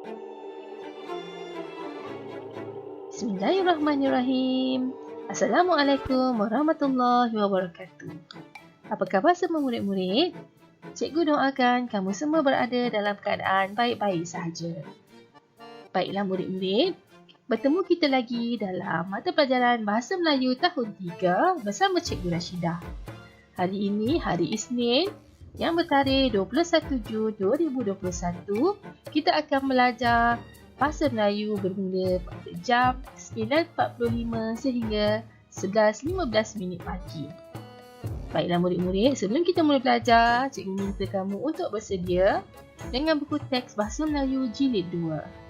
Bismillahirrahmanirrahim. Assalamualaikum warahmatullahi wabarakatuh. Apa khabar semua murid-murid? Cikgu doakan kamu semua berada dalam keadaan baik-baik sahaja. Baiklah murid-murid, bertemu kita lagi dalam mata pelajaran Bahasa Melayu tahun 3 bersama Cikgu Rashidah. Hari ini hari Isnin yang bertarikh 21 Jun 2021, kita akan belajar Bahasa Melayu bermula pada jam 9.45 sehingga 11.15 pagi. Baiklah murid-murid, sebelum kita mula belajar, cikgu minta kamu untuk bersedia dengan buku teks Bahasa Melayu Jilid 2.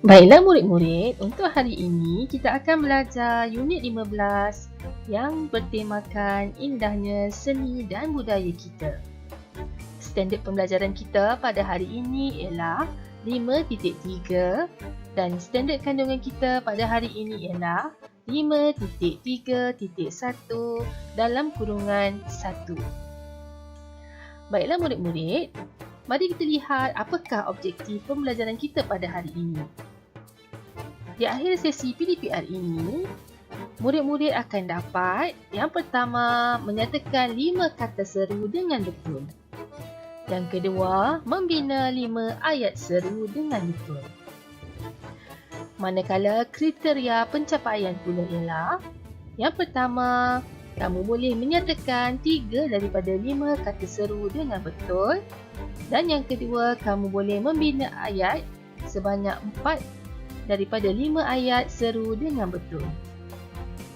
Baiklah murid-murid, untuk hari ini kita akan belajar unit 15 yang bertemakan indahnya seni dan budaya kita. Standard pembelajaran kita pada hari ini ialah 5.3 dan standard kandungan kita pada hari ini ialah 5.3.1 dalam kurungan 1. Baiklah murid-murid, mari kita lihat apakah objektif pembelajaran kita pada hari ini. Di akhir sesi PDPR ini, murid-murid akan dapat yang pertama, menyatakan 5 kata seru dengan betul. Yang kedua, membina 5 ayat seru dengan betul. Manakala kriteria pencapaian pula ialah, yang pertama, kamu boleh menyatakan 3 daripada 5 kata seru dengan betul. Dan yang kedua, kamu boleh membina ayat sebanyak 4 daripada 5 ayat seru dengan betul.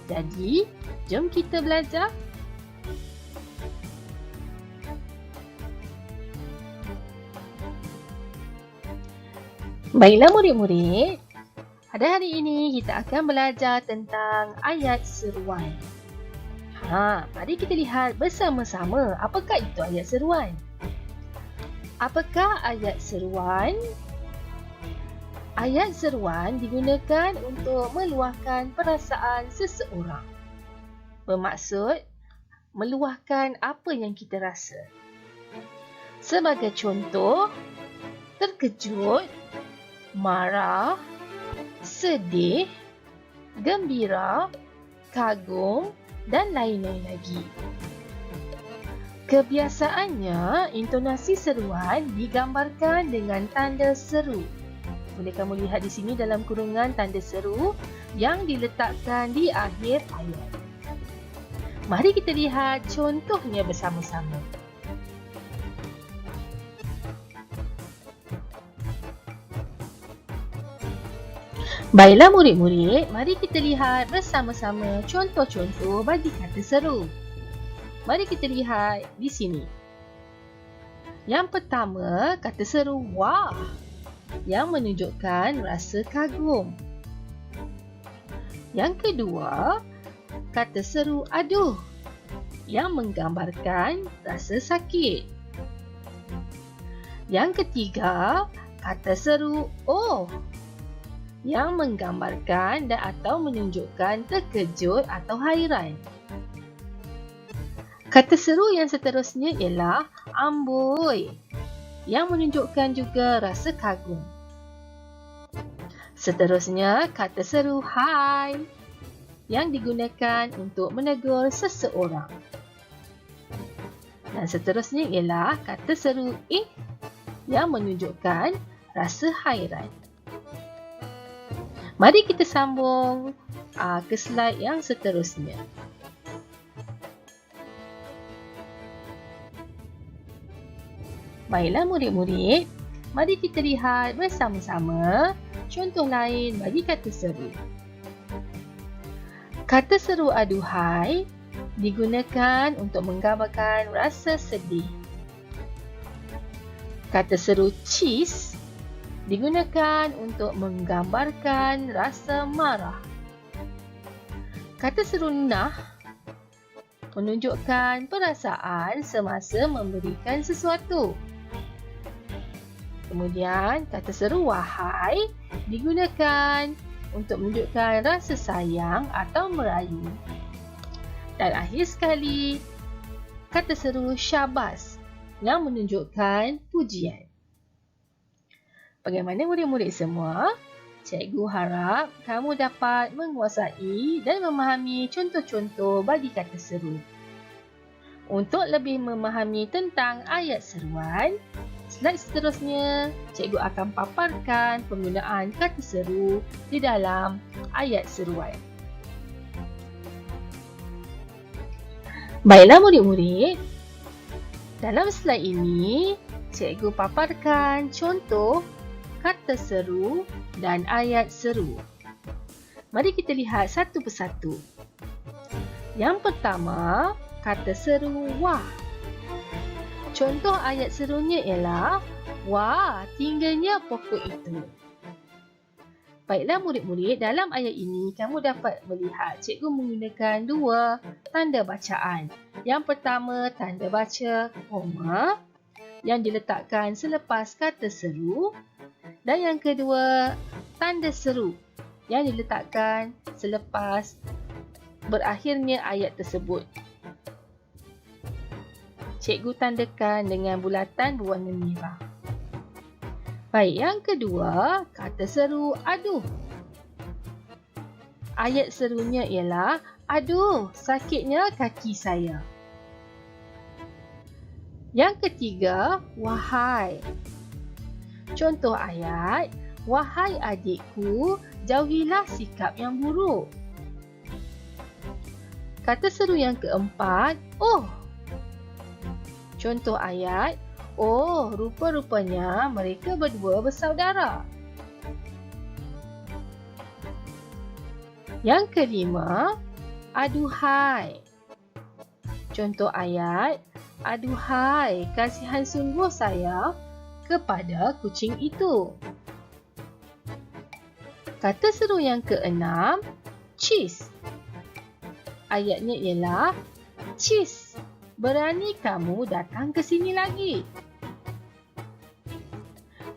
Jadi, jom kita belajar. Baiklah murid-murid, pada hari ini kita akan belajar tentang ayat seruan. Mari kita lihat bersama-sama apakah itu ayat seruan. Apakah ayat seruan? Ayat seruan digunakan untuk meluahkan perasaan seseorang. Bermaksud, meluahkan apa yang kita rasa. Sebagai contoh, terkejut, marah, sedih, gembira, kagum dan lain-lain lagi. Kebiasaannya, intonasi seruan digambarkan dengan tanda seru. Boleh kamu lihat di sini dalam kurungan tanda seru yang diletakkan di akhir ayat. Mari kita lihat contohnya bersama-sama. Baiklah murid-murid, mari kita lihat bersama-sama contoh-contoh bagi kata seru. Mari kita lihat di sini. Yang pertama, kata seru wah, yang menunjukkan rasa kagum. Yang kedua, kata seru aduh, yang menggambarkan rasa sakit. Yang ketiga, kata seru oh, yang menggambarkan dan atau menunjukkan terkejut atau hairan. Kata seru yang seterusnya ialah amboi, yang menunjukkan juga rasa kagum. Seterusnya, kata seru hai, yang digunakan untuk menegur seseorang. Dan seterusnya ialah kata seru yang menunjukkan rasa hairan. Mari kita sambung ke slide yang seterusnya. Baiklah murid-murid, mari kita lihat bersama-sama contoh lain bagi kata seru. Kata seru aduhai digunakan untuk menggambarkan rasa sedih. Kata seru cheese digunakan untuk menggambarkan rasa marah. Kata seru nah menunjukkan perasaan semasa memberikan sesuatu. Kemudian, kata seru wahai digunakan untuk menunjukkan rasa sayang atau merayu. Dan akhir sekali, kata seru syabas yang menunjukkan pujian. Bagaimana murid-murid semua? Cikgu harap kamu dapat menguasai dan memahami contoh-contoh bagi kata seru. Untuk lebih memahami tentang ayat seruan, slide seterusnya, cikgu akan paparkan penggunaan kata seru di dalam ayat seruan. Baiklah murid-murid, dalam slide ini, cikgu paparkan contoh kata seru dan ayat seru. Mari kita lihat satu persatu. Yang pertama, kata seru wah. Contoh ayat serunya ialah, wah, tingginya pokok itu. Baiklah murid-murid, dalam ayat ini kamu dapat melihat cikgu menggunakan dua tanda bacaan. Yang pertama, tanda baca koma yang diletakkan selepas kata seru. Dan yang kedua, tanda seru yang diletakkan selepas berakhirnya ayat tersebut. Cikgu tandakan dengan bulatan berwarna merah. Baik, yang kedua, kata seru aduh. Ayat serunya ialah, aduh, sakitnya kaki saya. Yang ketiga, wahai. Contoh ayat, wahai adikku, jauhilah sikap yang buruk. Kata seru yang keempat, oh. Contoh ayat, oh, rupa-rupanya mereka berdua bersaudara. Yang kelima, aduhai. Contoh ayat, aduhai, kasihan sungguh saya kepada kucing itu. Kata seru yang keenam, cheese. Ayatnya ialah, cheese, berani kamu datang ke sini lagi.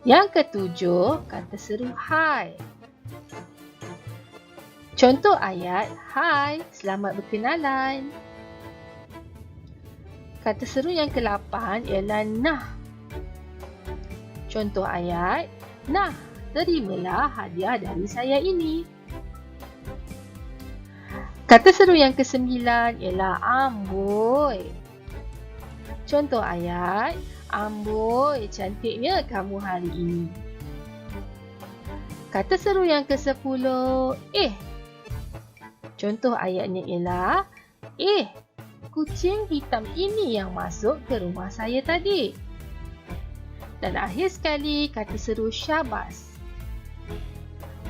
Yang ketujuh, kata seru hai. Contoh ayat, hai, selamat berkenalan. Kata seru yang ke-8 ialah nah. Contoh ayat, nah, terimalah hadiah dari saya ini. Kata seru yang ke-9 ialah amboi. Contoh ayat, amboi, cantiknya kamu hari ini. Kata seru yang ke-10, Contoh ayatnya ialah, kucing hitam ini yang masuk ke rumah saya tadi. Dan akhir sekali, kata seru syabas.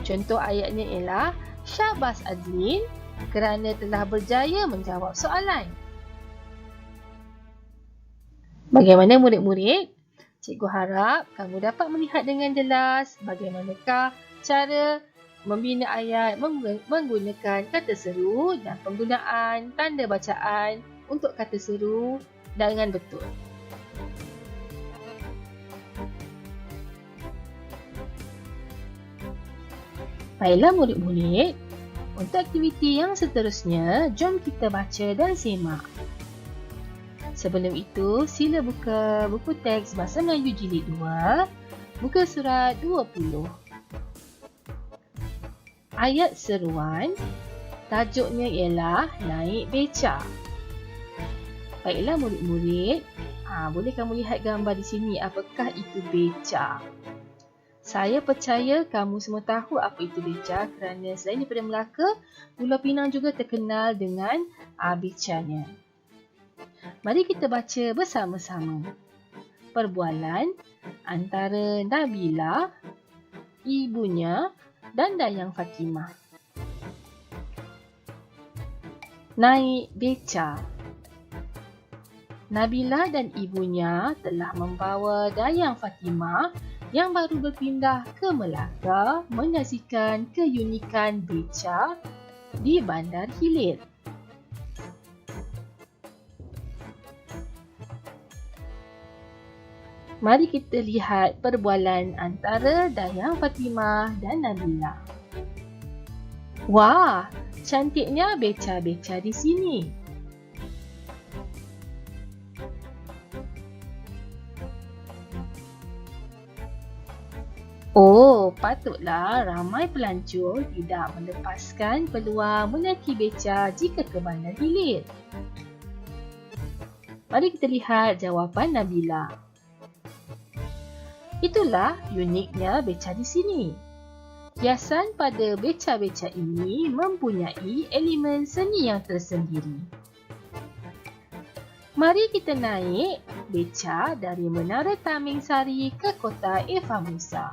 Contoh ayatnya ialah, syabas Azmin kerana telah berjaya menjawab soalan. Bagaimana murid-murid? Cikgu harap kamu dapat melihat dengan jelas bagaimanakah cara membina ayat menggunakan kata seru dan penggunaan tanda bacaan untuk kata seru dengan betul. Baiklah murid-murid, untuk aktiviti yang seterusnya, jom kita baca dan semak. Sebelum itu, sila buka buku teks Bahasa Melayu Jilid 2, buka surat 20. Ayat seruan, tajuknya ialah Naik Beca. Baiklah murid-murid, boleh kamu lihat gambar di sini, apakah itu beca? Saya percaya kamu semua tahu apa itu beca kerana selain daripada Melaka, Pulau Pinang juga terkenal dengan becanya. Mari kita baca bersama-sama. Perbualan antara Nabila, ibunya dan Dayang Fatimah. Naik beca. Nabila dan ibunya telah membawa Dayang Fatimah yang baru berpindah ke Melaka menyaksikan keunikan beca di Bandar Hilir. Mari kita lihat perbualan antara Dayang Fatimah dan Nabila. Wah, cantiknya beca-beca di sini. Oh, patutlah ramai pelancong tidak melepaskan peluang menaiki beca jika ke bandar hilir. Mari kita lihat jawapan Nabila. Itulah uniknya beca di sini. Hiasan pada beca-beca ini mempunyai elemen seni yang tersendiri. Mari kita naik beca dari Menara Taming Sari ke Kota Eva Musa.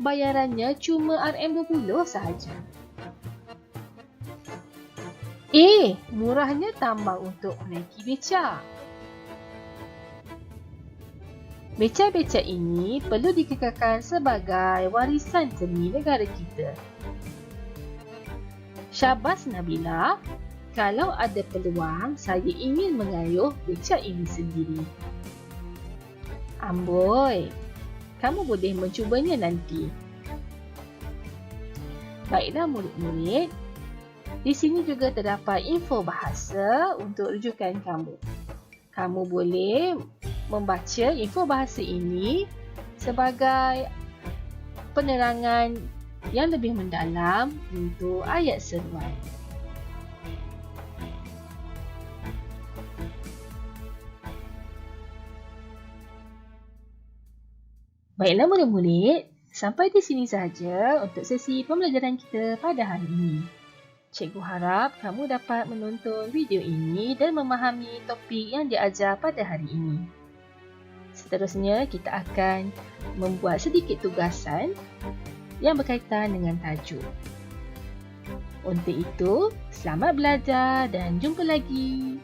Bayarannya cuma RM20 sahaja. Murahnya tambang untuk menaiki beca. Beca-beca ini perlu dikekalkan sebagai warisan seni negara kita. Syabas Nabila, kalau ada peluang, saya ingin mengayuh beca ini sendiri. Amboi, kamu boleh mencubanya nanti. Baiklah murid-murid, di sini juga terdapat info bahasa untuk rujukan kamu. Kamu boleh membaca info bahasa ini sebagai penerangan yang lebih mendalam untuk ayat seruan. Baiklah murid-murid, sampai di sini sahaja untuk sesi pembelajaran kita pada hari ini. Cikgu harap kamu dapat menonton video ini dan memahami topik yang diajar pada hari ini. Seterusnya, kita akan membuat sedikit tugasan yang berkaitan dengan tajuk. Untuk itu, selamat belajar dan jumpa lagi.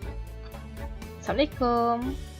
Assalamualaikum.